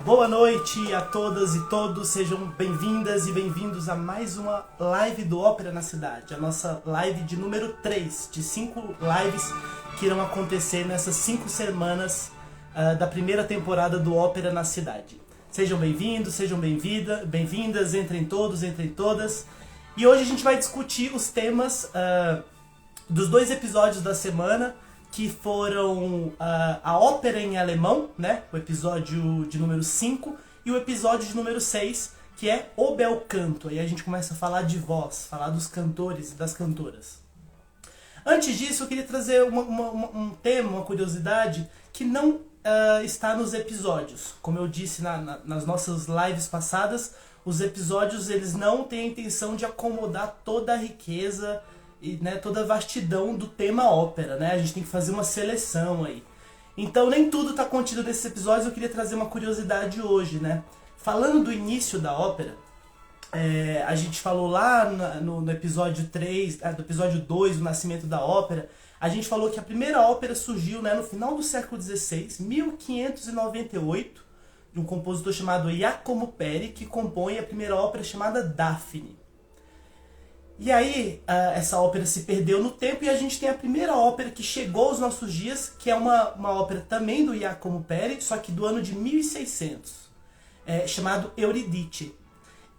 Boa noite a todas e todos, sejam bem-vindas e bem-vindos a mais uma live do Ópera na Cidade. A nossa live de número 3, de 5 lives que irão acontecer nessas 5 semanas da primeira temporada do Ópera na Cidade. Sejam bem-vindos, sejam bem-vindas, entrem todos, entrem todas. E hoje a gente vai discutir os temas dos 2 episódios da semana, que foram a ópera em alemão, né? O episódio de número 5 e o episódio de número 6, que é O Bel Canto. Aí a gente começa a falar de voz, falar dos cantores e das cantoras. Antes disso, eu queria trazer um tema, uma curiosidade, que não está nos episódios. Como eu disse nas nossas lives passadas, os episódios eles não têm a intenção de acomodar toda a riqueza e, né, toda a vastidão do tema ópera, né? A gente tem que fazer uma seleção aí. Então nem tudo está contido nesses episódios, eu queria trazer uma curiosidade hoje, né? Falando do início da ópera, a gente falou lá no episódio 3, do episódio 2, o nascimento da ópera, a gente falou que a primeira ópera surgiu, né, no final do século XVI, 1598, de um compositor chamado Giacomo Peri, que compõe a primeira ópera chamada Daphne. E aí, essa ópera se perdeu no tempo e a gente tem a primeira ópera que chegou aos nossos dias, que é uma ópera também do Giacomo Peri, só que do ano de 1600, chamado Euridice.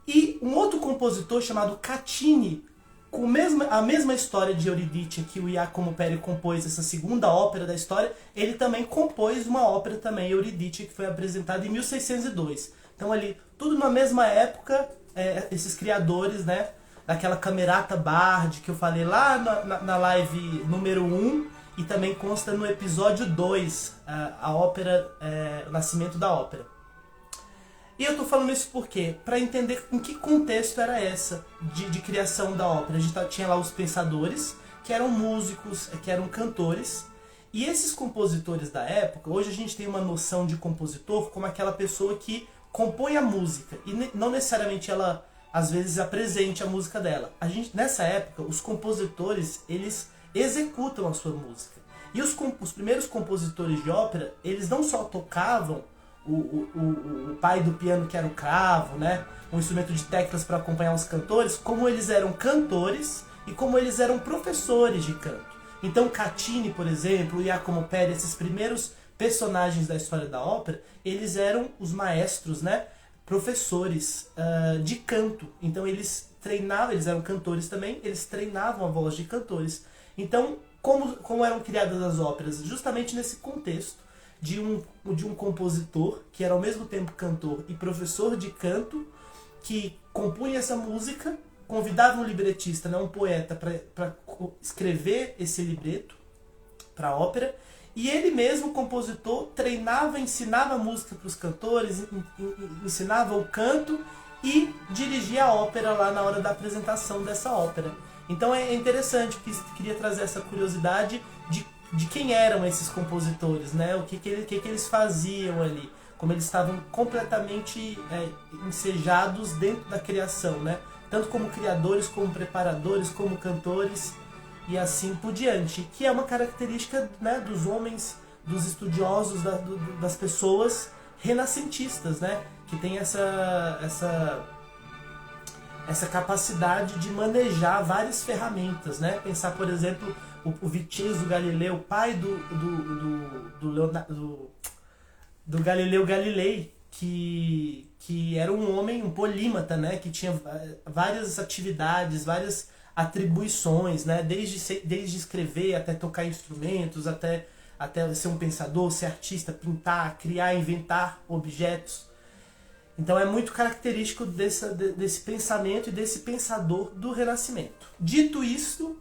E um outro compositor chamado Caccini, com a mesma história de Euridice que o Giacomo Peri compôs, essa segunda ópera da história, ele também compôs uma ópera também, Euridice, que foi apresentada em 1602. Então ali, tudo na mesma época, esses criadores, né, daquela Camerata Bard que eu falei lá na live número 1 e também consta no episódio 2, a ópera, o nascimento da ópera. E eu tô falando isso por quê? Para entender em que contexto era essa de criação da ópera. A gente tinha lá os pensadores, que eram músicos, que eram cantores, e esses compositores da época, hoje a gente tem uma noção de compositor como aquela pessoa que compõe a música, e não necessariamente ela às vezes apresente a música dela. Nessa época, os compositores, eles executam a sua música. E os primeiros compositores de ópera, eles não só tocavam o pai do piano, que era o cravo, né, um instrumento de teclas para acompanhar os cantores, como eles eram cantores e como eles eram professores de canto. Então Caccini, por exemplo, e Giacomo Peri, esses primeiros personagens da história da ópera, eles eram os maestros, né, professores de canto. Então eles treinavam, eles eram cantores também, eles treinavam a voz de cantores. Então, como eram criadas as óperas? Justamente nesse contexto de um compositor, que era ao mesmo tempo cantor e professor de canto, que compunha essa música, convidava um libretista, né, um poeta, para escrever esse libreto para a ópera, e ele mesmo, compositor, treinava, ensinava a música para os cantores, ensinava o canto e dirigia a ópera lá na hora da apresentação dessa ópera. Então é interessante, porque queria trazer essa curiosidade de quem eram esses compositores, né? O que eles faziam ali, como eles estavam completamente ensejados dentro da criação, né? Tanto como criadores, como preparadores, como cantores, e assim por diante, que é uma característica, né, dos homens, dos estudiosos, das pessoas renascentistas, né, que tem essa capacidade de manejar várias ferramentas, né? Pensar, por exemplo, o Vincenzo Galileu, pai do Galileu Galilei, que era um homem, um polímata, né, que tinha várias atividades, várias atribuições, né? Desde escrever até tocar instrumentos, até ser um pensador, ser artista, pintar, criar, inventar objetos. Então é muito característico desse pensamento e desse pensador do Renascimento. Dito isso,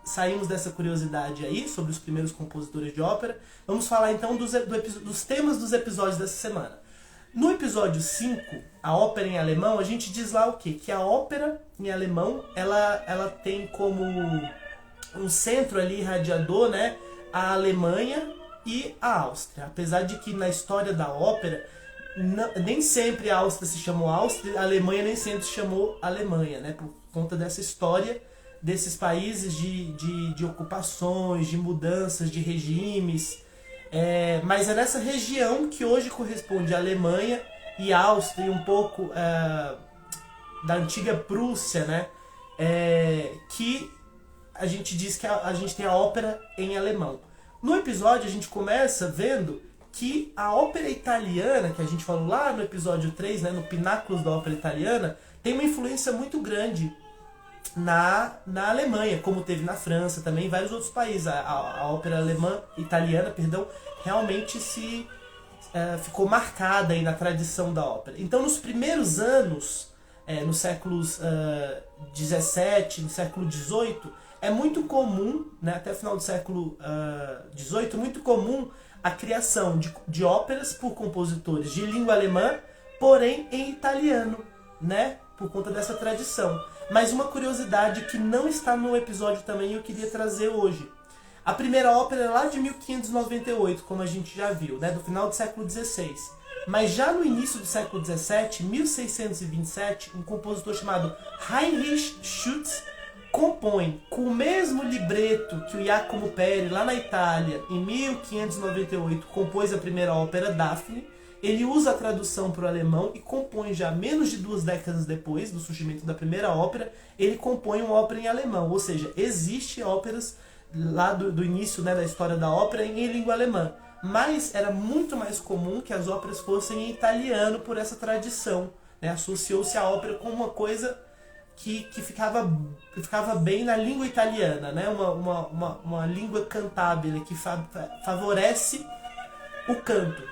saímos dessa curiosidade aí sobre os primeiros compositores de ópera. Vamos falar então dos temas dos episódios dessa semana. No episódio 5, a ópera em alemão, a gente diz lá o quê? Que a ópera em alemão, ela tem como um centro ali irradiador, né, a Alemanha e a Áustria. Apesar de que na história da ópera, nem sempre a Áustria se chamou Áustria, a Alemanha nem sempre se chamou Alemanha, né, por conta dessa história desses países de ocupações, de mudanças, de regimes. Mas é nessa região que hoje corresponde a Alemanha e Áustria e um pouco da antiga Prússia, né? Que a gente diz que a gente tem a ópera em alemão. No episódio a gente começa vendo que a ópera italiana, que a gente falou lá no episódio 3, né, no Pináculos da Ópera Italiana, tem uma influência muito grande na Alemanha, como teve na França também, em vários outros países. A ópera italiana, realmente ficou marcada aí na tradição da ópera. Então, nos primeiros anos, nos séculos 17, no século 18, é muito comum, né, até o final do século 18, muito comum a criação de óperas por compositores de língua alemã, porém em italiano, né, por conta dessa tradição. Mas uma curiosidade que não está no episódio também eu queria trazer hoje. A primeira ópera é lá de 1598, como a gente já viu, né, do final do século XVI. Mas já no início do século XVII, 1627, um compositor chamado Heinrich Schütz compõe com o mesmo libreto que o Giacomo Peri, lá na Itália, em 1598, compôs a primeira ópera, Daphne. Ele usa a tradução para o alemão e compõe já menos de 2 décadas depois do surgimento da primeira ópera, ele compõe uma ópera em alemão. Ou seja, existem óperas lá do início, né, da história da ópera em língua alemã. Mas era muito mais comum que as óperas fossem em italiano por essa tradição, né? Associou-se a ópera com uma coisa que ficava bem na língua italiana, né? Uma língua cantável que favorece o canto.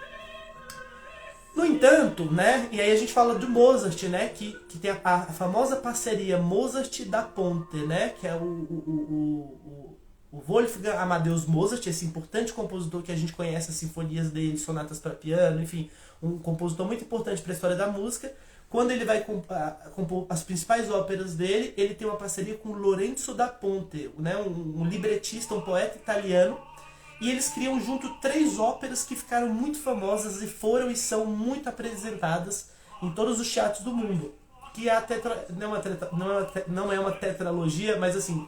No entanto, né? E aí a gente fala do Mozart, né? Que tem a famosa parceria Mozart da Ponte, né? Que é o Wolfgang Amadeus Mozart, esse importante compositor que a gente conhece as sinfonias dele, sonatas para piano, enfim, um compositor muito importante para a história da música. Quando ele vai compor as principais óperas dele, ele tem uma parceria com Lorenzo da Ponte, né, um libretista, um poeta italiano, e eles criam junto 3 óperas que ficaram muito famosas e foram e são muito apresentadas em todos os teatros do mundo. Que é não é uma tetralogia, mas assim,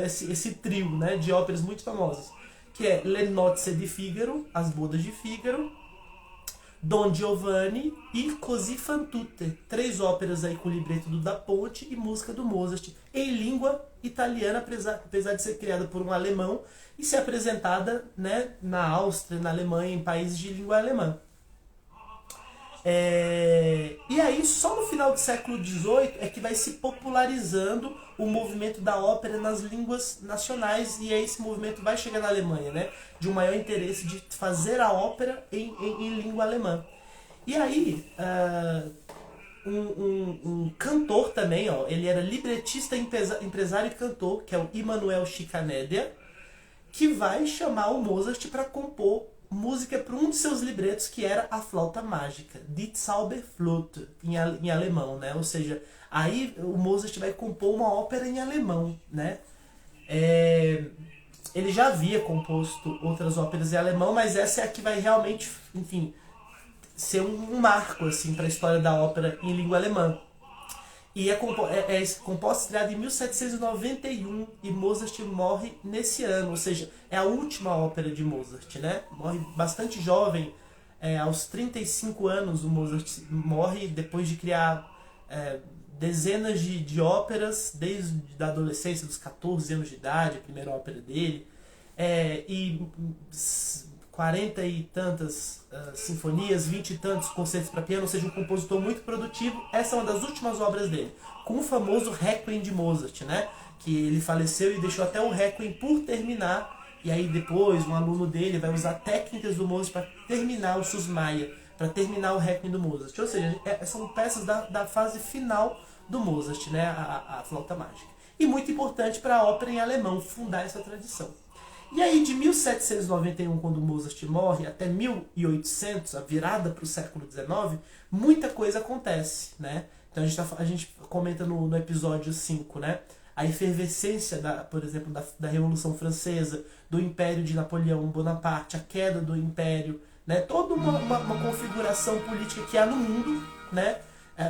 esse trio, né, de óperas muito famosas, que é Le Nozze di Figaro, As Bodas de Fígaro, Don Giovanni e Così fan tutte. 3 óperas aí com libreto do Da Ponte e música do Mozart em língua italiana, apesar de ser criada por um alemão e ser apresentada, né, na Áustria, na Alemanha, em países de língua alemã. E aí, só no final do século XVIII é que vai se popularizando o movimento da ópera nas línguas nacionais, e aí esse movimento vai chegar na Alemanha, né? De um maior interesse de fazer a ópera em língua alemã. E aí, um cantor também, ó, ele era libretista, empresário e cantor, que é o Immanuel Schikaneder, que vai chamar o Mozart para compor música para um de seus libretos, que era a Flauta Mágica, Die Zauberflöte, em alemão, né? Ou seja, aí o Mozart vai compor uma ópera em alemão, né? Ele já havia composto outras óperas em alemão, mas essa é a que vai realmente, enfim, ser um marco assim, para a história da ópera em língua alemã. E é composta, estreada em 1791, e Mozart morre nesse ano, ou seja, é a última ópera de Mozart, né? Morre bastante jovem, aos 35 anos o Mozart morre, depois de criar dezenas de óperas, desde a adolescência, dos 14 anos de idade, a primeira ópera dele, e 40 e tantas sinfonias, 20 e tantos concertos para piano, ou seja, um compositor muito produtivo. Essa é uma das últimas obras dele, com o famoso Requiem de Mozart, né? Que ele faleceu e deixou até o Requiem por terminar, e aí depois um aluno dele vai usar técnicas do Mozart para terminar o Sus Maia, para terminar o Requiem do Mozart. Ou seja, são peças da fase final do Mozart, né? A Flauta Mágica. E muito importante para a ópera em alemão fundar essa tradição. E aí, de 1791, quando Mozart morre, até 1800, a virada para o século XIX, muita coisa acontece, né? Então a gente comenta no episódio 5, né? A efervescência, por exemplo, da Revolução Francesa, do Império de Napoleão Bonaparte, a queda do Império, né? Toda uma configuração política que há no mundo, né?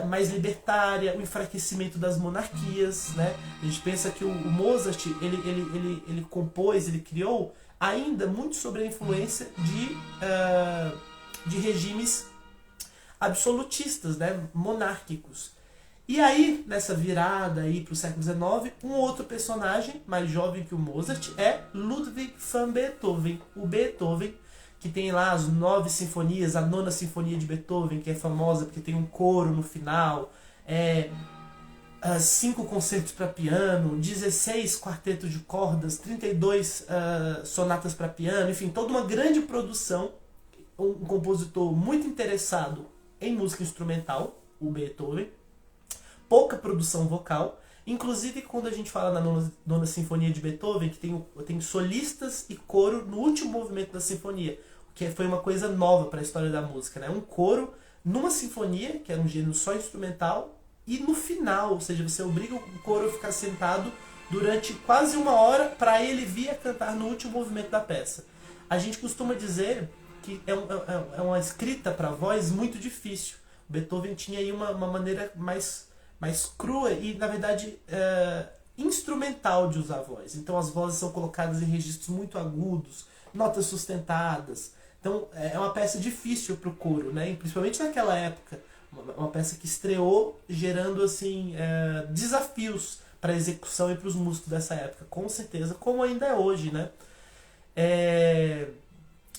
Mais libertária, o enfraquecimento das monarquias, né? A gente pensa que o Mozart ele compôs, ele criou ainda muito sobre a influência de regimes absolutistas, né, monárquicos. E aí, nessa virada aí para o século XIX, um outro personagem mais jovem que o Mozart é Ludwig van Beethoven, o Beethoven, que tem lá as 9 sinfonias, a 9ª sinfonia de Beethoven, que é famosa porque tem um coro no final, 5 concertos para piano, 16 quartetos de cordas, 32 sonatas para piano, enfim, toda uma grande produção. Um compositor muito interessado em música instrumental, o Beethoven, pouca produção vocal. Inclusive, quando a gente fala na 9ª sinfonia de Beethoven, que tem solistas e coro no último movimento da sinfonia, que foi uma coisa nova para a história da música, né? Um coro numa sinfonia, que era um gênero só instrumental, e no final, ou seja, você obriga o coro a ficar sentado durante quase 1 hora para ele vir a cantar no último movimento da peça. A gente costuma dizer que é uma escrita para voz muito difícil. Beethoven tinha aí uma maneira mais crua e, na verdade, instrumental de usar a voz. Então as vozes são colocadas em registros muito agudos, notas sustentadas. Então é uma peça difícil para o coro, né? E principalmente naquela época. Uma peça que estreou gerando assim, desafios para a execução e para os músicos dessa época, com certeza, como ainda é hoje, né?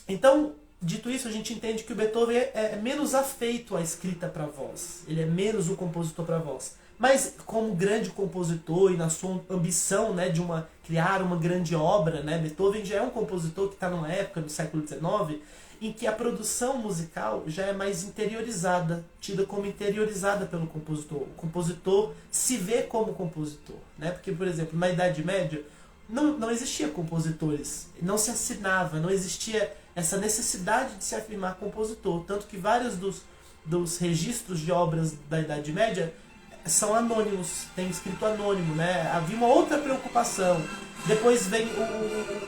Então, dito isso, a gente entende que o Beethoven é menos afeito à escrita para voz. Ele é menos um compositor para voz. Mas, como grande compositor e na sua ambição, né, de criar uma grande obra, né, Beethoven já é um compositor que está numa época, no século XIX, em que a produção musical já é mais interiorizada, tida como interiorizada pelo compositor. O compositor se vê como compositor, né? Porque, por exemplo, na Idade Média, não existia compositores, não se assinava, não existia essa necessidade de se afirmar compositor. Tanto que vários dos registros de obras da Idade Média são anônimos, tem escrito anônimo, né? Havia uma outra preocupação. Depois vem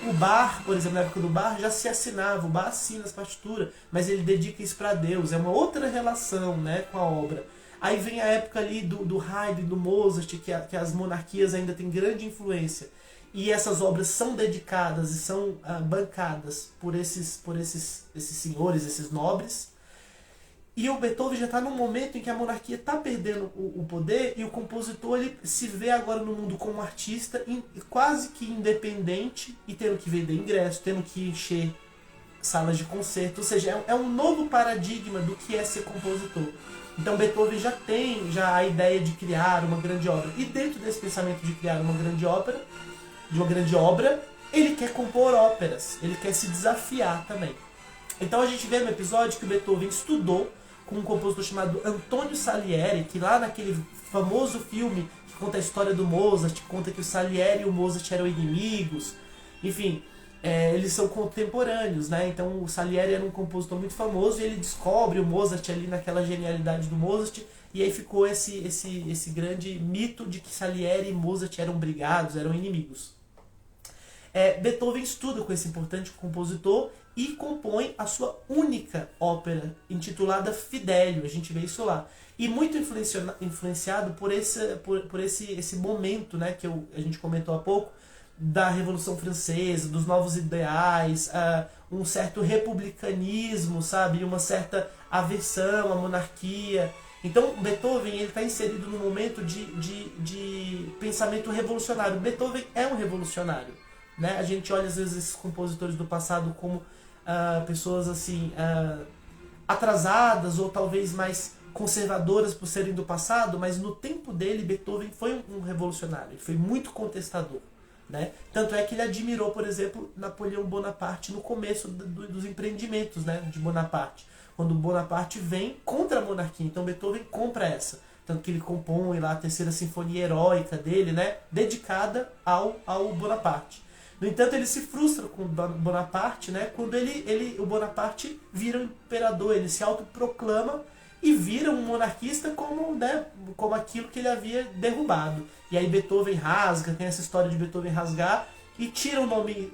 o Bach, por exemplo, na época do Bach já se assinava, o Bach assina as partituras, mas ele dedica isso para Deus, é uma outra relação, né, com a obra. Aí vem a época ali do Haydn, do Mozart, que as monarquias ainda têm grande influência. E essas obras são dedicadas e são bancadas por esses senhores, esses nobres. E o Beethoven já está num momento em que a monarquia está perdendo o poder e o compositor ele se vê agora no mundo como artista quase que independente e tendo que vender ingresso, tendo que encher salas de concerto. Ou seja, é um novo paradigma do que é ser compositor. Então Beethoven já tem a ideia de criar uma grande obra. E dentro desse pensamento de criar uma grande obra, ele quer compor óperas, ele quer se desafiar também. Então a gente vê no episódio que o Beethoven estudou com um compositor chamado Antonio Salieri, que lá naquele famoso filme que conta a história do Mozart, que conta que o Salieri e o Mozart eram inimigos, enfim, eles são contemporâneos, né? Então o Salieri era um compositor muito famoso e ele descobre o Mozart ali naquela genialidade do Mozart, e aí ficou esse grande mito de que Salieri e Mozart eram brigados, eram inimigos. Beethoven estuda com esse importante compositor e compõe a sua única ópera, intitulada Fidelio. A gente vê isso lá. E muito influenciado por esse momento, né, que a gente comentou há pouco, da Revolução Francesa, dos novos ideais, um certo republicanismo, sabe? Uma certa aversão à monarquia. Então Beethoven está inserido num momento de pensamento revolucionário. Beethoven é um revolucionário, né? A gente olha às vezes esses compositores do passado como pessoas assim atrasadas ou talvez mais conservadoras por serem do passado, mas no tempo dele Beethoven foi um revolucionário, ele foi muito contestador, né? Tanto é que ele admirou, por exemplo, Napoleão Bonaparte no começo dos empreendimentos, né, de Bonaparte, quando Bonaparte vem contra a monarquia. Então Beethoven compra essa, tanto que ele compõe lá a terceira sinfonia heróica dele, né, dedicada ao Bonaparte. No entanto, ele se frustra com o Bonaparte, né, quando o Bonaparte vira um imperador, ele se autoproclama e vira um monarquista como aquilo que ele havia derrubado. E aí Beethoven rasga, tem essa história de Beethoven rasgar e tira o nome,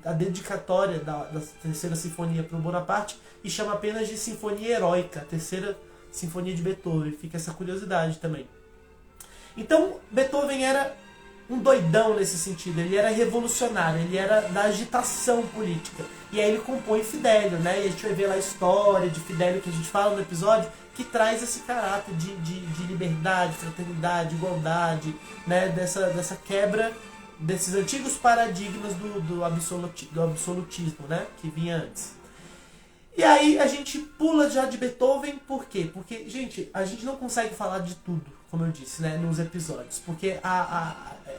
a dedicatória da terceira sinfonia para o Bonaparte e chama apenas de Sinfonia Heróica, a terceira sinfonia de Beethoven. Fica essa curiosidade também. Então, Beethoven era um doidão nesse sentido, ele era revolucionário, ele era da agitação política. E aí ele compõe Fidelio, né? E a gente vai ver lá a história de Fidelio que a gente fala no episódio, que traz esse caráter de liberdade, fraternidade, igualdade, né? Dessa quebra desses antigos paradigmas do absolutismo, né? Que vinha antes. E aí a gente pula já de Beethoven, por quê? Porque, gente, a gente não consegue falar de tudo, como eu disse, né, nos episódios. Porque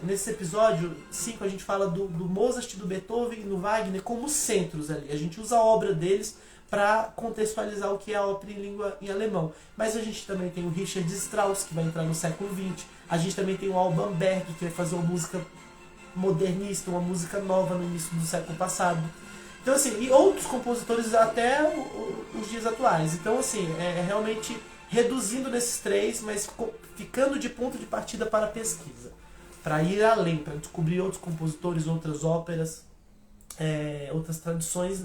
nesse episódio 5 a gente fala do Mozart, do Beethoven e do Wagner como centros ali. A gente usa a obra deles para contextualizar o que é a ópera em alemão. Mas a gente também tem o Richard Strauss, que vai entrar no século XX. A gente também tem o Alban Berg, que vai fazer uma música modernista, uma música nova no início do século passado. Então, assim, e outros compositores até os dias atuais. Então, assim, é realmente reduzindo nesses três, mas ficando de ponto de partida para a pesquisa. Para ir além, para descobrir outros compositores, outras óperas, outras tradições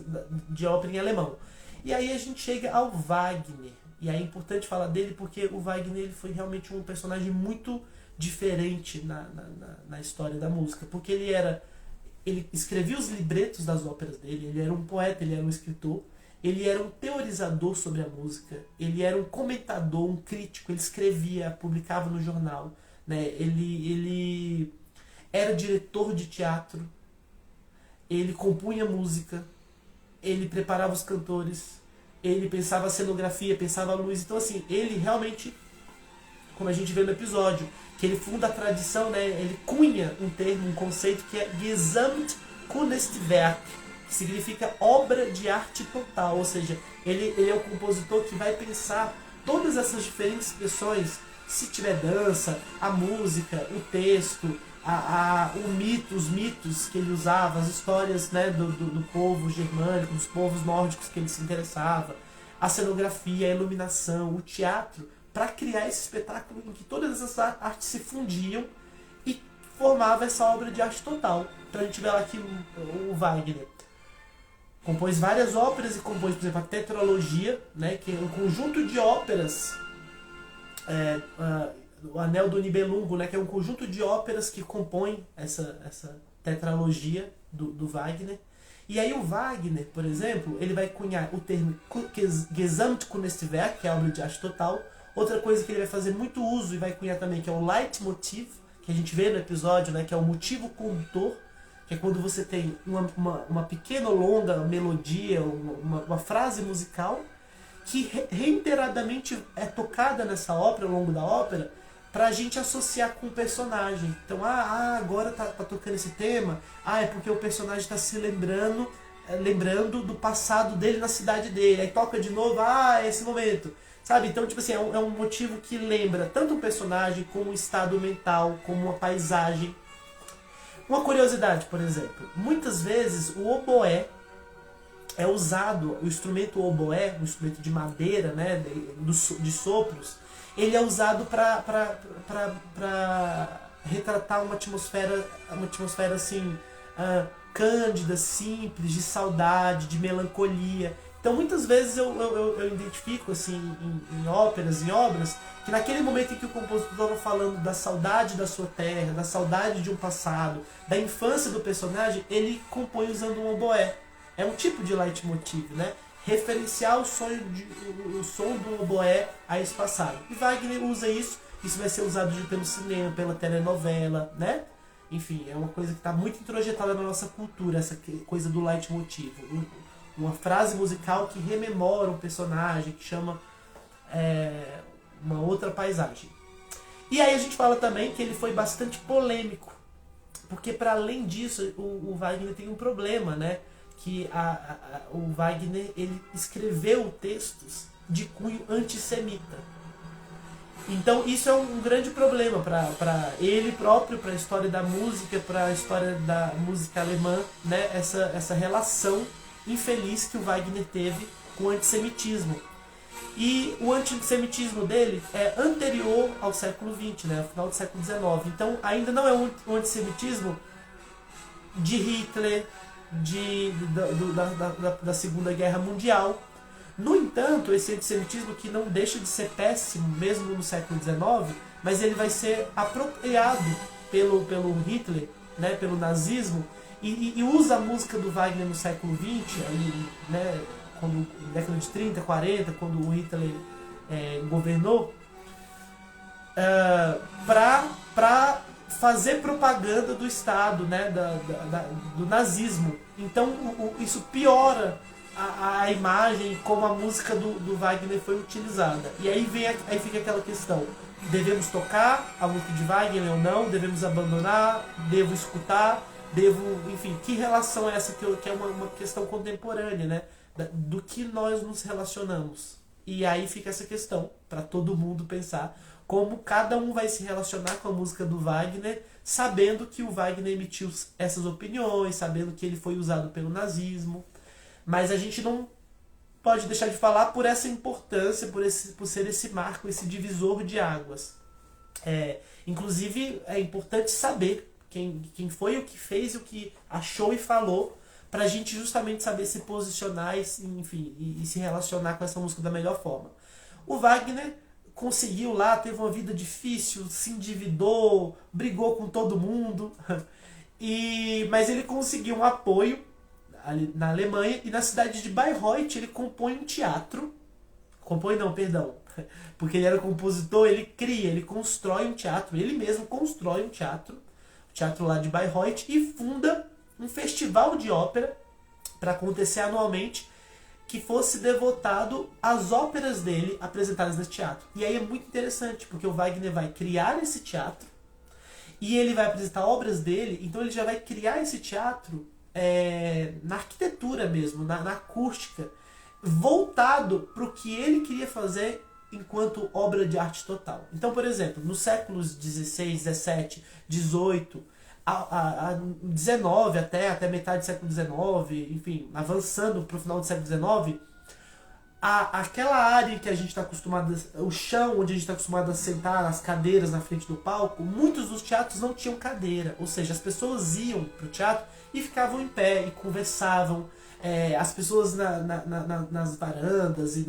de ópera em alemão. E aí a gente chega ao Wagner. E aí é importante falar dele porque o Wagner ele foi realmente um personagem muito diferente na história da música. Porque ele escrevia os libretos das óperas dele, ele era um poeta, ele era um escritor, ele era um teorizador sobre a música, ele era um comentador, um crítico, ele escrevia, publicava no jornal, né? Ele era diretor de teatro, ele compunha música, ele preparava os cantores, ele pensava a cenografia, pensava a luz. Então, assim, ele realmente, como a gente vê no episódio, que ele funda a tradição, né? Ele cunha um termo, um conceito que é Gesamtkunstwerk, que significa obra de arte total, ou seja, ele é o compositor que vai pensar todas essas diferentes expressões, se tiver dança, a música, o texto, os mitos que ele usava, as histórias, né, do povo germânico, dos povos nórdicos que ele se interessava, a cenografia, a iluminação, o teatro, para criar esse espetáculo em que todas essas artes se fundiam e formava essa obra de arte total. Então a gente vê lá aqui o Wagner compôs várias óperas e compôs, por exemplo, a Tetralogia, né, que é um conjunto de óperas, o Anel do Nibelungo, né, que é um conjunto de óperas que compõem essa tetralogia do Wagner. E aí o Wagner, por exemplo, ele vai cunhar o termo Gesamtkunstwerk, que é a obra de arte total. Outra coisa que ele vai fazer muito uso e vai cunhar também, que é o Leitmotiv, que a gente vê no episódio, né, que é o motivo condutor, que é quando você tem uma pequena ou longa melodia, uma frase musical, que reiteradamente é tocada nessa ópera, ao longo da ópera, para a gente associar com o personagem. Então, agora tá tocando esse tema, é porque o personagem está se lembrando do passado dele na cidade dele. Aí toca de novo, é esse momento. Sabe? Então, tipo assim, é um motivo que lembra tanto o personagem, como o estado mental, como a paisagem. Uma curiosidade, por exemplo, muitas vezes o oboé é usado, o instrumento oboé, um instrumento de madeira, né, de sopros, ele é usado para retratar uma atmosfera assim, cândida, simples, de saudade, de melancolia. Então muitas vezes eu identifico assim, em óperas, em obras, que naquele momento em que o compositor estava falando da saudade da sua terra, da saudade de um passado, da infância do personagem, ele compõe usando um oboé. É um tipo de leitmotiv, né? Referenciar o som do oboé a esse passado. E Wagner usa isso vai ser usado pelo cinema, pela telenovela, né? Enfim, é uma coisa que está muito introjetada na nossa cultura, essa coisa do leitmotiv. Uma frase musical que rememora um personagem, que chama uma outra paisagem. E aí a gente fala também que ele foi bastante polêmico, porque para além disso, o Wagner tem um problema, né? Que o Wagner ele escreveu textos de cunho antissemita. Então isso é um grande problema para ele próprio, para a história da música, para a história da música alemã, né? Essa relação infeliz que o Wagner teve com o antissemitismo. E o antissemitismo dele é anterior ao século XX, né? Ao final do século XIX. Então ainda não é um antissemitismo de Hitler, da Segunda Guerra Mundial. No entanto, esse antissemitismo, que não deixa de ser péssimo mesmo no século XIX, mas ele vai ser apropriado pelo Hitler, né, pelo nazismo, e usa a música do Wagner no século XX, ali, né, quando, na década de 30, 40, quando o Hitler governou, para fazer propaganda do Estado, né, do nazismo. Então isso piora a imagem como a música do Wagner foi utilizada. E aí fica aquela questão: devemos tocar a música de Wagner ou não? Devemos abandonar? Devo escutar? Enfim, que relação é essa que é uma questão contemporânea, né? Do que nós nos relacionamos. E aí fica essa questão para todo mundo pensar como cada um vai se relacionar com a música do Wagner, sabendo que o Wagner emitiu essas opiniões, sabendo que ele foi usado pelo nazismo. Mas a gente não pode deixar de falar por essa importância, por ser esse marco, esse divisor de águas. Inclusive, é importante saber quem foi, o que fez, o que achou e falou, para a gente justamente saber se posicionar e se relacionar com essa música da melhor forma. O Wagner conseguiu lá, teve uma vida difícil, se endividou, brigou com todo mundo, mas ele conseguiu um apoio ali na Alemanha, e na cidade de Bayreuth ele compõe um teatro. Compõe não, perdão. Porque ele era compositor, ele constrói um teatro, ele mesmo constrói um teatro, o teatro lá de Bayreuth, e funda um festival de ópera para acontecer anualmente, que fosse devotado às óperas dele apresentadas nesse teatro. E aí é muito interessante, porque o Wagner vai criar esse teatro e ele vai apresentar obras dele, então ele já vai criar esse teatro na arquitetura mesmo, na acústica, voltado para o que ele queria fazer enquanto obra de arte total. Então, por exemplo, nos séculos XVI, XVII, XVIII, a 19 até metade do século XIX, enfim, avançando para o final do século XIX, aquela área que a gente está acostumado, o chão onde a gente está acostumado a sentar, as cadeiras na frente do palco, muitos dos teatros não tinham cadeira, ou seja, as pessoas iam para o teatro e ficavam em pé e conversavam. As pessoas nas varandas e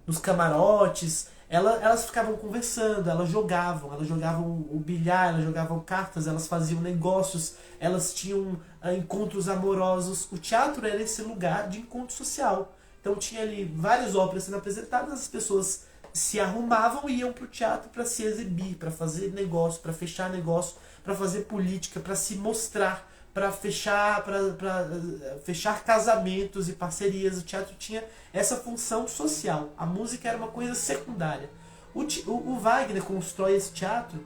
nos camarotes, elas ficavam conversando, elas jogavam o bilhar, elas jogavam cartas, elas faziam negócios, elas tinham encontros amorosos. O teatro era esse lugar de encontro social. Então tinha ali várias óperas sendo apresentadas, as pessoas se arrumavam e iam para o teatro para se exibir, para fazer negócio, para fechar negócio, para fazer política, para se mostrar, para fechar casamentos e parcerias. O teatro tinha essa função social. A música era uma coisa secundária. O Wagner constrói esse teatro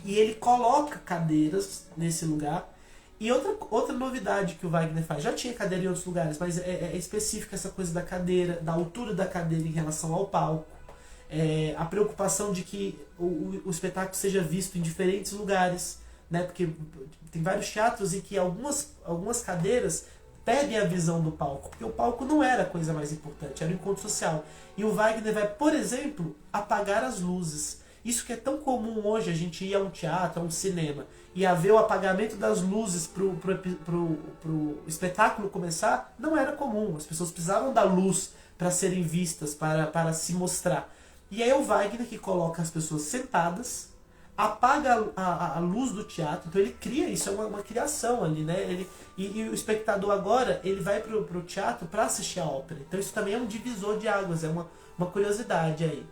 e ele coloca cadeiras nesse lugar. E outra novidade que o Wagner faz, já tinha cadeira em outros lugares, mas é específica essa coisa da cadeira, da altura da cadeira em relação ao palco. A preocupação de que o espetáculo seja visto em diferentes lugares, né? Porque tem vários teatros em que algumas cadeiras perdem a visão do palco, porque o palco não era a coisa mais importante, era o encontro social. E o Wagner vai, por exemplo, apagar as luzes. Isso que é tão comum hoje, a gente ir a um teatro, a um cinema, e haver o apagamento das luzes pro espetáculo começar, não era comum. As pessoas precisavam da luz para serem vistas, para se mostrar. E aí é o Wagner que coloca as pessoas sentadas, apaga a luz do teatro, então ele cria, isso é uma criação ali, né? E o espectador agora, ele vai pro teatro para assistir a ópera. Então isso também é um divisor de águas, é uma curiosidade aí.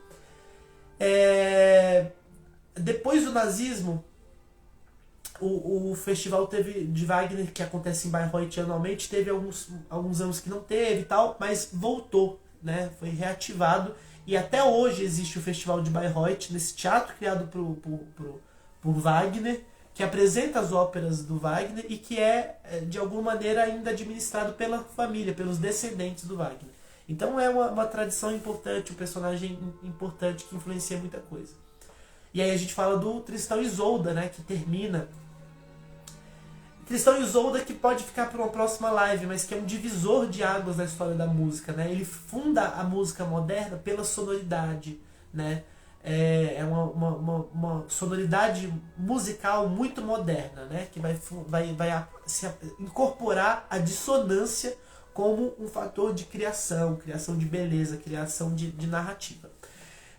Depois do nazismo, o festival de Wagner, que acontece em Bayreuth anualmente, teve alguns anos que não teve e tal, mas voltou, né? Foi reativado. E até hoje existe o Festival de Bayreuth, nesse teatro criado por Wagner, que apresenta as óperas do Wagner e que de alguma maneira, ainda administrado pela família, pelos descendentes do Wagner. Então é uma tradição importante, um personagem importante que influencia muita coisa. E aí a gente fala do Tristão e Isolda, né, que termina. Tristão e Isolda, que pode ficar para uma próxima live, mas que é um divisor de águas na história da música, né? Ele funda a música moderna pela sonoridade, né? É uma sonoridade musical muito moderna, né? Que vai se incorporar a dissonância como um fator de criação de beleza, criação de narrativa.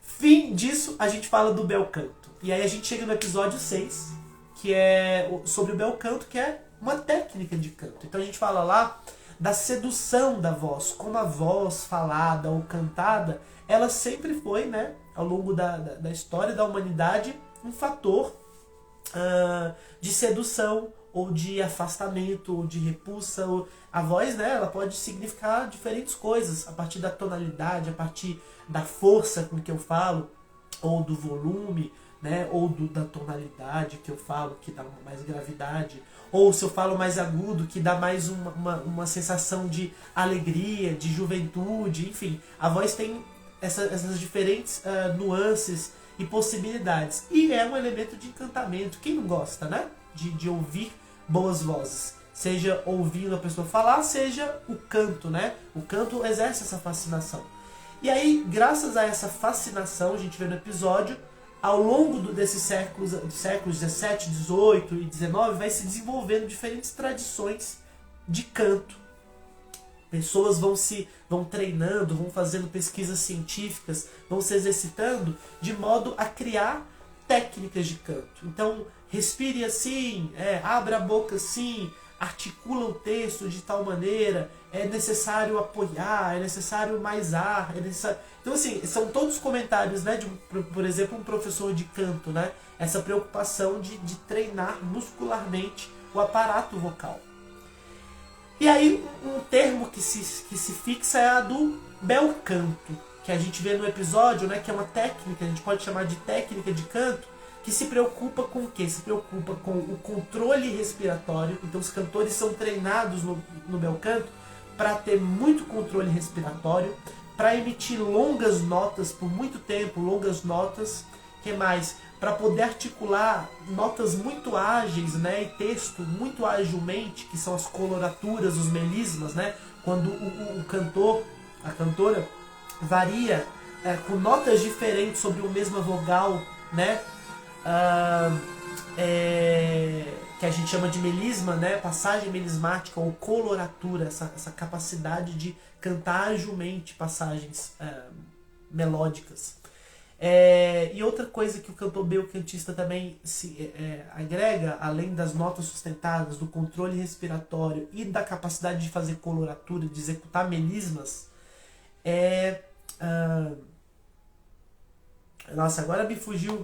Fim disso, a gente fala do bel canto. E aí a gente chega no episódio 6, que é sobre o bel canto, que é uma técnica de canto. Então a gente fala lá da sedução da voz, como a voz falada ou cantada, ela sempre foi, né, ao longo da história da humanidade, um fator de sedução, ou de afastamento, ou de repulsa. A voz, né, ela pode significar diferentes coisas, a partir da tonalidade, a partir da força com que eu falo, ou do volume, né, ou da tonalidade que eu falo, que dá mais gravidade, ou se eu falo mais agudo, que dá mais uma sensação de alegria, de juventude, enfim. A voz tem essas diferentes nuances e possibilidades. E é um elemento de encantamento. Quem não gosta, né? De ouvir boas vozes. Seja ouvindo a pessoa falar, seja o canto, né? O canto exerce essa fascinação. E aí, graças a essa fascinação, a gente vê no episódio, ao longo desses séculos 17, 18 e 19, vai se desenvolvendo diferentes tradições de canto. Pessoas vão treinando, vão fazendo pesquisas científicas, vão se exercitando de modo a criar técnicas de canto. Então, respire assim, abra a boca assim, articula o texto de tal maneira, é necessário apoiar, é necessário mais ar, é necessário... Então, assim, são todos comentários, né, de, por exemplo, um professor de canto, né? Essa preocupação de treinar muscularmente o aparato vocal. E aí, um termo que se fixa é a do bel canto, que a gente vê no episódio, né, que é uma técnica, a gente pode chamar de técnica de canto, que se preocupa com o quê? Se preocupa com o controle respiratório. Então, os cantores são treinados no bel canto para ter muito controle respiratório, para emitir longas notas por muito tempo, longas notas, que mais? Para poder articular notas muito ágeis, né, e texto muito agilmente, que são as coloraturas, os melismas, né, quando o cantor, a cantora, varia com notas diferentes sobre uma mesma vogal, né, que a gente chama de melisma, né, passagem melismática ou coloratura, essa capacidade de cantar agilmente passagens melódicas. E outra coisa que o cantor belcantista também agrega, além das notas sustentadas, do controle respiratório e da capacidade de fazer coloratura, de executar melismas, nossa, agora me fugiu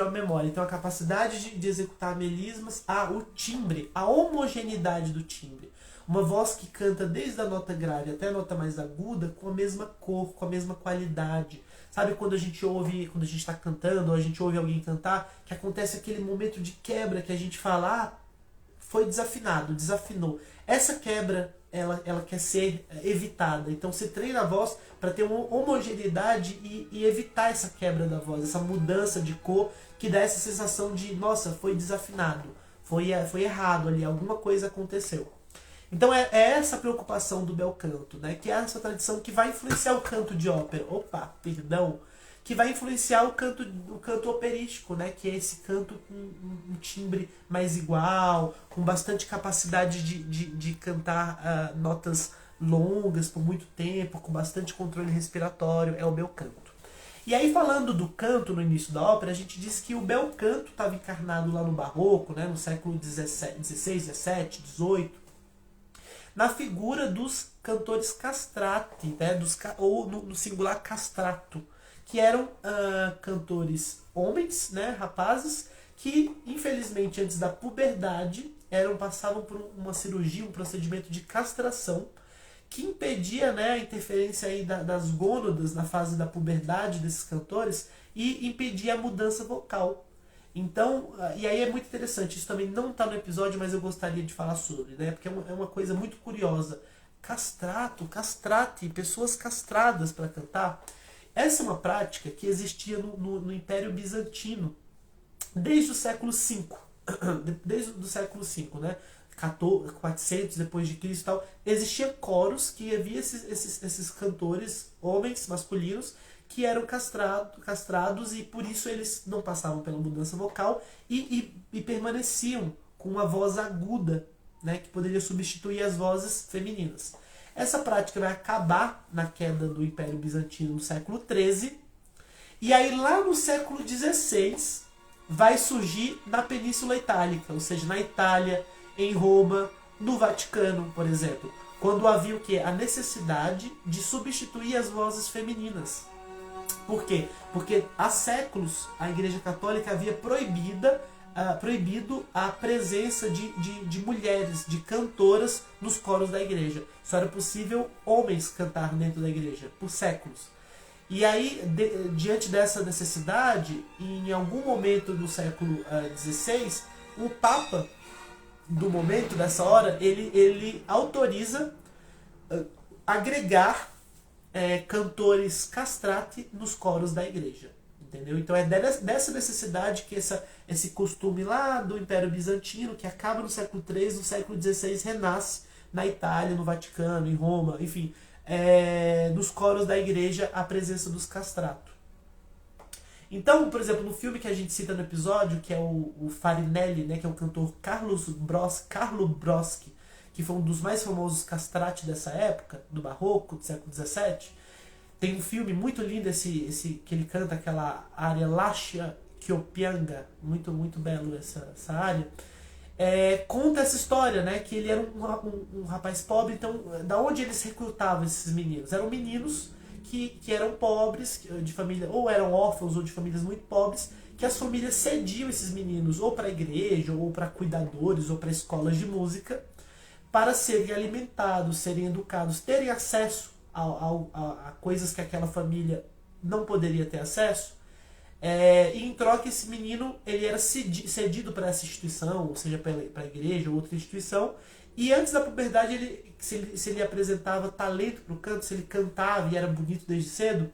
a memória. Então, a capacidade de executar melismas, o timbre, a homogeneidade do timbre. Uma voz que canta desde a nota grave até a nota mais aguda com a mesma cor, com a mesma qualidade. Sabe quando a gente ouve, quando a gente está cantando, ou a gente ouve alguém cantar, que acontece aquele momento de quebra que a gente fala, foi desafinado, desafinou. Essa quebra, ela quer ser evitada. Então você treina a voz para ter uma homogeneidade e evitar essa quebra da voz, essa mudança de cor que dá essa sensação de, nossa, foi desafinado, foi errado ali, alguma coisa aconteceu. Então é essa preocupação do bel canto, né? Que é essa tradição que vai influenciar o canto de ópera, que vai influenciar o canto operístico, né? Que é esse canto com um timbre mais igual, com bastante capacidade de cantar notas longas por muito tempo, com bastante controle respiratório, é o bel canto. E aí, falando do canto no início da ópera, a gente diz que o bel canto estava encarnado lá no Barroco, né? No século XVI, XVII, XVIII, na figura dos cantores castrati, né, ou no singular castrato, que eram cantores homens, né, rapazes, que infelizmente antes da puberdade passavam por uma cirurgia, um procedimento de castração, que impedia, né, a interferência aí das gônadas na fase da puberdade desses cantores e impedia a mudança vocal. Então, e aí é muito interessante, isso também não está no episódio, mas eu gostaria de falar sobre, né? Porque é uma coisa muito curiosa. Castrate, pessoas castradas para cantar. Essa é uma prática que existia no Império Bizantino desde o século V. Desde o século V, né? 400 depois de Cristo e tal. Existia coros que havia esses cantores, homens, masculinos, que eram castrados e por isso eles não passavam pela mudança vocal e permaneciam com uma voz aguda, né, que poderia substituir as vozes femininas. Essa prática vai acabar na queda do Império Bizantino no século XIII, e aí lá no século XVI vai surgir na Península Itálica, ou seja, na Itália, em Roma, no Vaticano, por exemplo, quando havia o quê? A necessidade de substituir as vozes femininas. Por quê? Porque há séculos a Igreja Católica havia proibido a presença de mulheres, de cantoras nos coros da igreja. Só era possível homens cantar dentro da igreja, por séculos. E aí, diante dessa necessidade, em algum momento do século XVI, o Papa, do momento, dessa hora, ele autoriza agregar cantores castrati nos coros da igreja. Entendeu? Então é dessa necessidade que esse costume lá do Império Bizantino, que acaba no século III, no século XVI, renasce na Itália, no Vaticano, em Roma, enfim, nos coros da igreja, a presença dos castrato. Então, por exemplo, no filme que a gente cita no episódio, que é o Farinelli, né, que é o cantor Carlo Broschi, que foi um dos mais famosos castrati dessa época, do Barroco, do século XVII. Tem um filme muito lindo esse que ele canta aquela área Lascia Chiopianga, muito, muito belo essa área. Conta essa história, né, que ele era um rapaz pobre, então da onde eles recrutavam esses meninos? Eram meninos que eram pobres, de família, ou eram órfãos ou de famílias muito pobres, que as famílias cediam esses meninos ou para a igreja, ou para cuidadores, ou para escolas de música, para serem alimentados, serem educados, terem acesso a coisas que aquela família não poderia ter acesso. E em troca esse menino ele era cedido para essa instituição, ou seja, para a igreja ou outra instituição, e antes da puberdade, se ele apresentava talento para o canto, se ele cantava e era bonito desde cedo,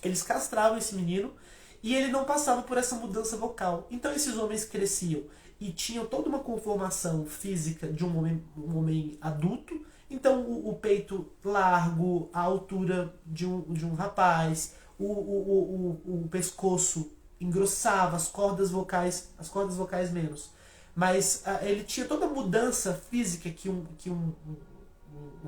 eles castravam esse menino e ele não passava por essa mudança vocal. Então esses homens cresciam e tinham toda uma conformação física de um homem adulto. Então o peito largo, a altura de um rapaz, o pescoço engrossava, as cordas vocais menos. Mas ele tinha toda a mudança física que um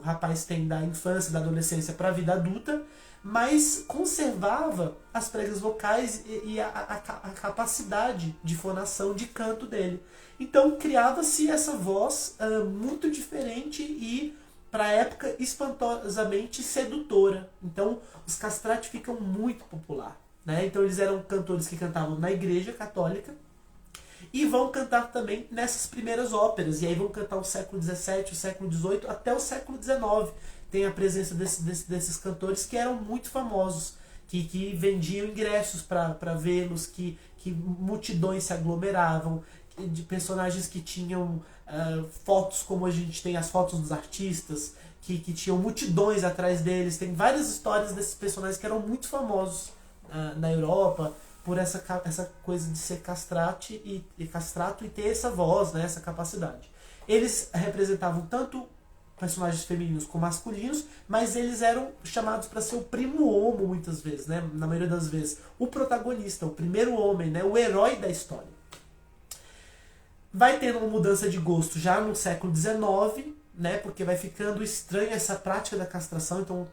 rapaz tem da infância, da adolescência para a vida adulta, mas conservava as pregas vocais e a capacidade de fonação, de canto dele. Então criava-se essa voz muito diferente e, para a época, espantosamente sedutora. Então os castrati ficam muito popular, né? Então eles eram cantores que cantavam na igreja católica e vão cantar também nessas primeiras óperas. E aí vão cantar o século XVII, o século XVIII, até o século XIX. Tem a presença desses cantores que eram muito famosos, que vendiam ingressos para vê-los, que multidões se aglomeravam, de personagens que tinham fotos como a gente tem as fotos dos artistas, que tinham multidões atrás deles. Tem várias histórias desses personagens que eram muito famosos na Europa, por essa coisa de ser castrato e ter essa voz, né, essa capacidade. Eles representavam tanto personagens femininos como masculinos, mas eles eram chamados para ser o primo homo muitas vezes, né, na maioria das vezes. O protagonista, o primeiro homem, né, o herói da história. Vai tendo uma mudança de gosto já no século XIX, né, porque vai ficando estranha essa prática da castração. Então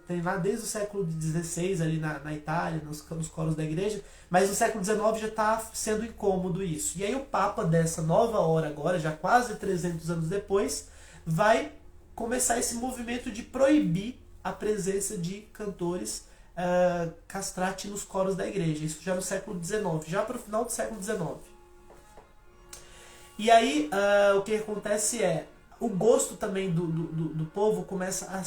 tem lá desde o século XVI ali na Itália, nos coros da igreja, mas no século XIX já está sendo incômodo isso. E aí o Papa dessa nova hora agora, já quase 300 anos depois, vai começar esse movimento de proibir a presença de cantores castrati nos coros da igreja. Isso já no século XIX, já para o final do século XIX. E aí o que acontece o gosto também do povo começa a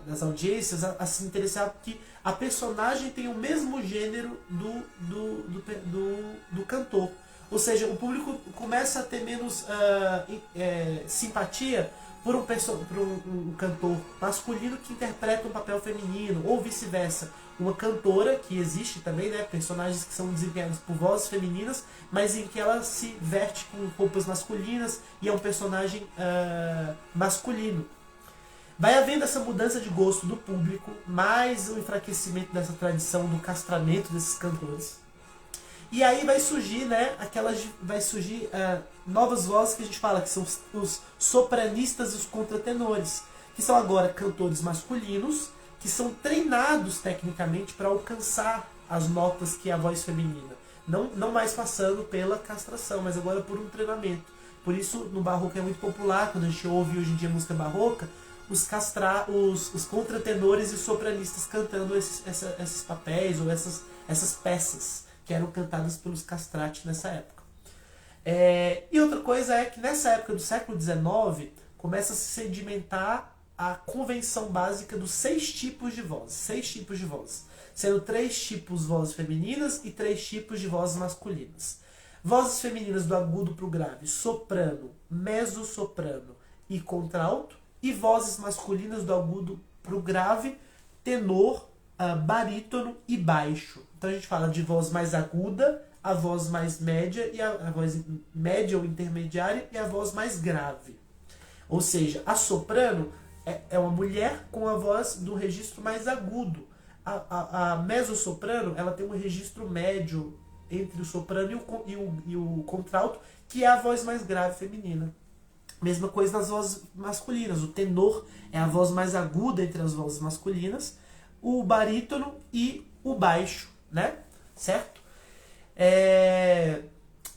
das audiências a se interessar porque a personagem tem o mesmo gênero do cantor. Ou seja, o público começa a ter menos simpatia por um cantor masculino que interpreta um papel feminino, ou vice-versa. Uma cantora, que existe também, né, personagens que são desempenhados por vozes femininas, mas em que ela se veste com roupas masculinas e é um personagem masculino. Vai havendo essa mudança de gosto do público, mais o enfraquecimento dessa tradição do castramento desses cantores. E aí vai surgir, né, novas vozes que a gente fala, que são os sopranistas e os contratenores, que são agora cantores masculinos, que são treinados tecnicamente para alcançar as notas que é a voz feminina. Não mais passando pela castração, mas agora por um treinamento. Por isso, no barroco é muito popular, quando a gente ouve hoje em dia música barroca, os contratenores e sopranistas cantando esses papéis ou essas peças que eram cantadas pelos castrati nessa época. E outra coisa é que nessa época do século XIX começa a se sedimentar a convenção básica dos 6 tipos de vozes. 6 tipos de vozes. Sendo 3 tipos de vozes femininas e 3 tipos de vozes masculinas. Vozes femininas do agudo para o grave, soprano, mezzo-soprano e contralto. E vozes masculinas do agudo para o grave, tenor, barítono e baixo. Então a gente fala de voz mais aguda, a voz mais média, e a voz média ou intermediária e a voz mais grave. Ou seja, a soprano é uma mulher com a voz do registro mais agudo. A mezzo-soprano ela tem um registro médio entre o soprano e o contralto, que é a voz mais grave feminina. Mesma coisa nas vozes masculinas. O tenor é a voz mais aguda entre as vozes masculinas, o barítono e o baixo, né? Certo?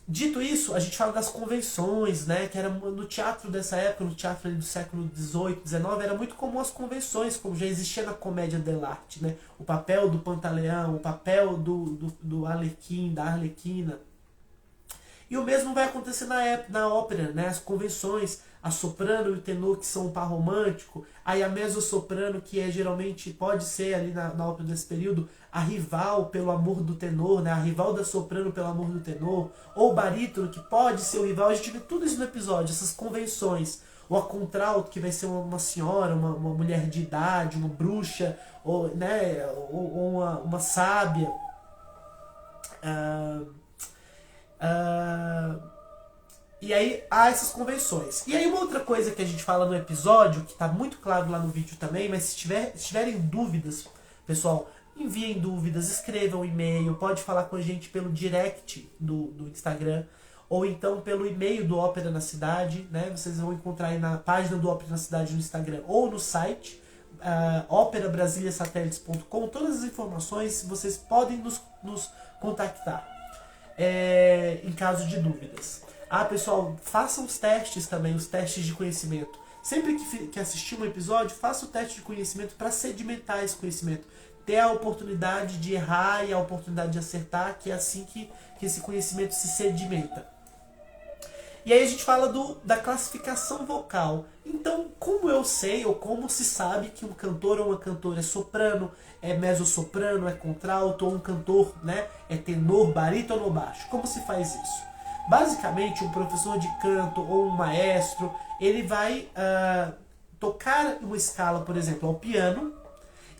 Dito isso, a gente fala das convenções, né? Que era no teatro dessa época, no teatro do século XVIII, XIX, era muito comum as convenções, como já existia na comédia dell'arte, né? O papel do Pantaleão, o papel do Arlequim, da Arlequina. E o mesmo vai acontecer na ópera, né? As convenções, a soprano e o tenor, que são o par romântico, aí a mezzo-soprano, que geralmente pode ser ali na ópera desse período, a rival pelo amor do tenor, né? A rival da soprano pelo amor do tenor, ou o barítono, que pode ser o rival. A gente vê tudo isso no episódio, essas convenções. Ou a contralto, que vai ser uma senhora, uma mulher de idade, uma bruxa, ou, né? ou uma sábia. E aí há essas convenções. E aí uma outra coisa que a gente fala no episódio, que está muito claro lá no vídeo também, mas se tiverem dúvidas, pessoal, enviem dúvidas, escrevam um e-mail, pode falar com a gente pelo direct do Instagram, ou então pelo e-mail do Ópera na Cidade, né? Vocês vão encontrar aí na página do Ópera na Cidade no Instagram ou no site, operabrasiliasatellites.com. Todas as informações vocês podem nos contactar em caso de dúvidas. Pessoal, façam os testes também, os testes de conhecimento. Sempre que assistir um episódio, faça o teste de conhecimento para sedimentar esse conhecimento. Ter a oportunidade de errar e a oportunidade de acertar, que é assim que esse conhecimento se sedimenta. E aí a gente fala da classificação vocal. Então, como eu sei, ou como se sabe que um cantor ou uma cantora é soprano, é mezzo-soprano, é contralto, ou um cantor, né, é tenor, barítono ou baixo? Como se faz isso? Basicamente, um professor de canto ou um maestro, ele vai tocar uma escala, por exemplo, ao piano,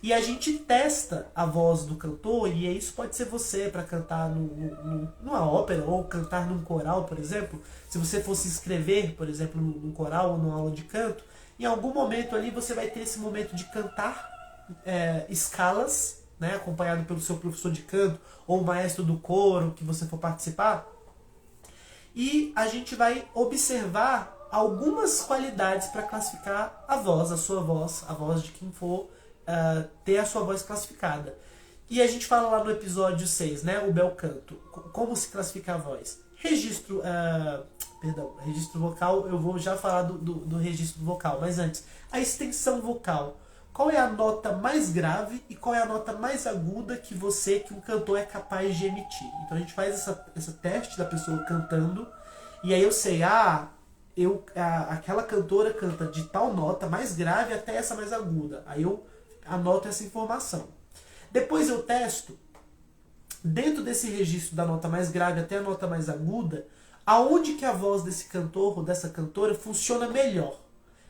e a gente testa a voz do cantor, e isso pode ser você para cantar numa ópera ou cantar num coral, por exemplo. Se você fosse escrever, por exemplo, num coral ou numa aula de canto, em algum momento ali você vai ter esse momento de cantar escalas, né, acompanhado pelo seu professor de canto ou maestro do coro que você for participar. E a gente vai observar algumas qualidades para classificar a voz, a sua voz, a voz de quem for ter a sua voz classificada. E a gente fala lá no episódio 6, né, o bel canto, como se classifica a voz. Registro vocal, eu vou já falar do registro vocal, mas antes, a extensão vocal. Qual é a nota mais grave e qual é a nota mais aguda que um cantor é capaz de emitir? Então a gente faz essa teste da pessoa cantando, e aí eu sei, aquela cantora canta de tal nota mais grave até essa mais aguda. Aí eu anoto essa informação. Depois eu testo, dentro desse registro da nota mais grave até a nota mais aguda, aonde que a voz desse cantor ou dessa cantora funciona melhor.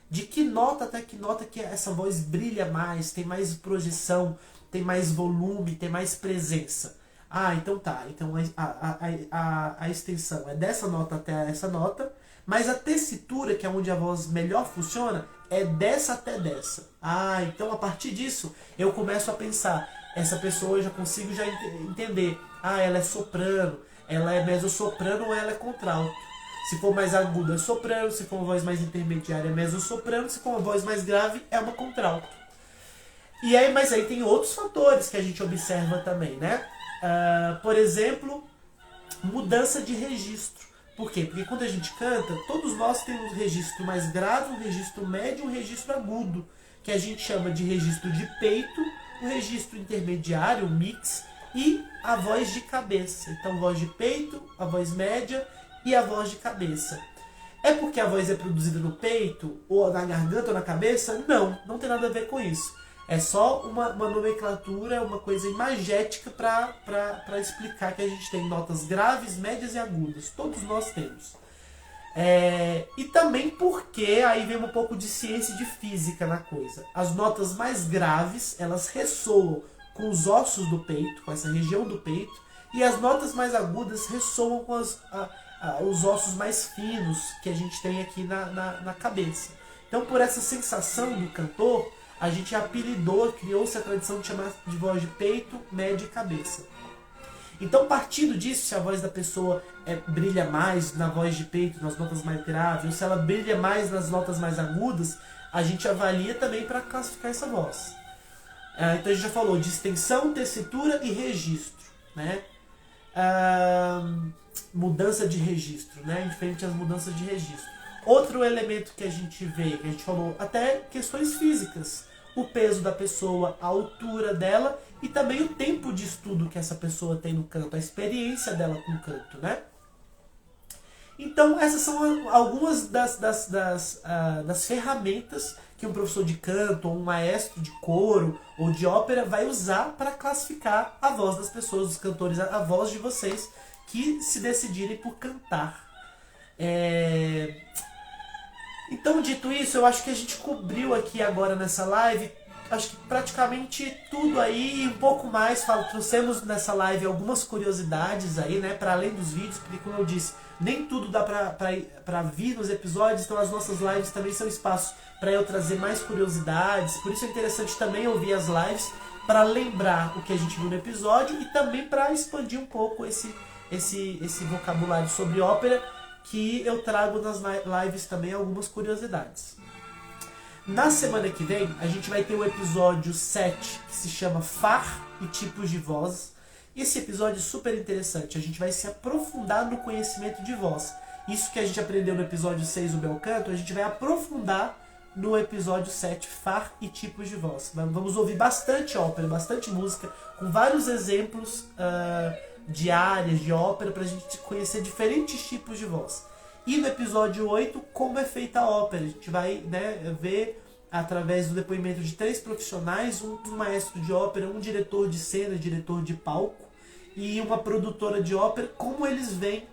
De que nota até que nota que essa voz brilha mais, tem mais projeção, tem mais volume, tem mais presença. Então tá. Então a extensão é dessa nota até essa nota, mas a tessitura, que é onde a voz melhor funciona, é dessa até dessa. Então a partir disso eu começo a pensar, essa pessoa eu já consigo entender. Ela é soprano, ela é mezzo-soprano ou ela é contralto. Se for mais aguda é soprano, se for uma voz mais intermediária é mezzo-soprano, se for uma voz mais grave é uma contralto. Mas aí tem outros fatores que a gente observa também, né? Por exemplo, mudança de registro. Por quê? Porque quando a gente canta, todos nós temos um registro mais grave, um registro médio e um registro agudo, que a gente chama de registro de peito, o registro intermediário, o mix, e a voz de cabeça. Então, voz de peito, a voz média e a voz de cabeça. É porque a voz é produzida no peito, ou na garganta ou na cabeça? Não, não tem nada a ver com isso. É só uma nomenclatura, uma coisa imagética para explicar que a gente tem notas graves, médias e agudas. Todos nós temos. E também porque aí vem um pouco de ciência e de física na coisa. As notas mais graves, elas ressoam com os ossos do peito, com essa região do peito, e as notas mais agudas ressoam com os ossos mais finos que a gente tem aqui na cabeça. Então, por essa sensação do cantor, a gente apelidou, criou-se a tradição de chamar de voz de peito, média e cabeça. Então, partindo disso, se a voz da pessoa brilha mais na voz de peito, nas notas mais graves, ou se ela brilha mais nas notas mais agudas, a gente avalia também para classificar essa voz. Então, a gente já falou de extensão, tessitura e registro, né? Mudança de registro, né? Diferente das mudanças de registro. Outro elemento que a gente vê, que a gente falou, até questões físicas. O peso da pessoa, a altura dela e também o tempo de estudo que essa pessoa tem no canto, a experiência dela com o canto, né? Então, essas são algumas das ferramentas que um professor de canto, ou um maestro de coro ou de ópera vai usar para classificar a voz das pessoas, dos cantores, a voz de vocês que se decidirem por cantar. Então, dito isso, eu acho que a gente cobriu aqui agora nessa live, acho que praticamente tudo aí e um pouco mais. Trouxemos nessa live algumas curiosidades aí, né, para além dos vídeos, porque como eu disse, nem tudo dá para vir nos episódios, então as nossas lives também são espaços para eu trazer mais curiosidades. Por isso é interessante também ouvir as lives para lembrar o que a gente viu no episódio e também para expandir um pouco esse vocabulário sobre ópera, que eu trago nas lives também algumas curiosidades. Na semana que vem, a gente vai ter o episódio 7, que se chama Far e Tipos de Voz. Esse episódio é super interessante, a gente vai se aprofundar no conhecimento de voz. Isso que a gente aprendeu no episódio 6, o bel canto, a gente vai aprofundar no episódio 7, Far e Tipos de Voz. Vamos ouvir bastante ópera, bastante música, com vários exemplos de áreas de ópera para a gente conhecer diferentes tipos de voz. E no episódio 8, como é feita a ópera. A gente vai, né, ver através do depoimento de 3 profissionais, um maestro de ópera, um diretor de cena, diretor de palco e uma produtora de ópera, como eles veem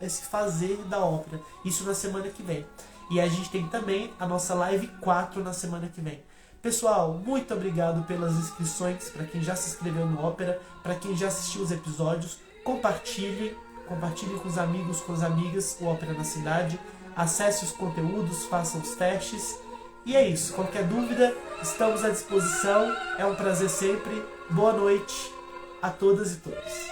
esse fazer da ópera. Isso na semana que vem. E a gente tem também a nossa live 4 na semana que vem. Pessoal, muito obrigado pelas inscrições, para quem já se inscreveu no Ópera, para quem já assistiu os episódios, compartilhe com os amigos, com as amigas, o Ópera na Cidade, acesse os conteúdos, faça os testes, e é isso. Qualquer dúvida, estamos à disposição, é um prazer sempre, boa noite a todas e todos.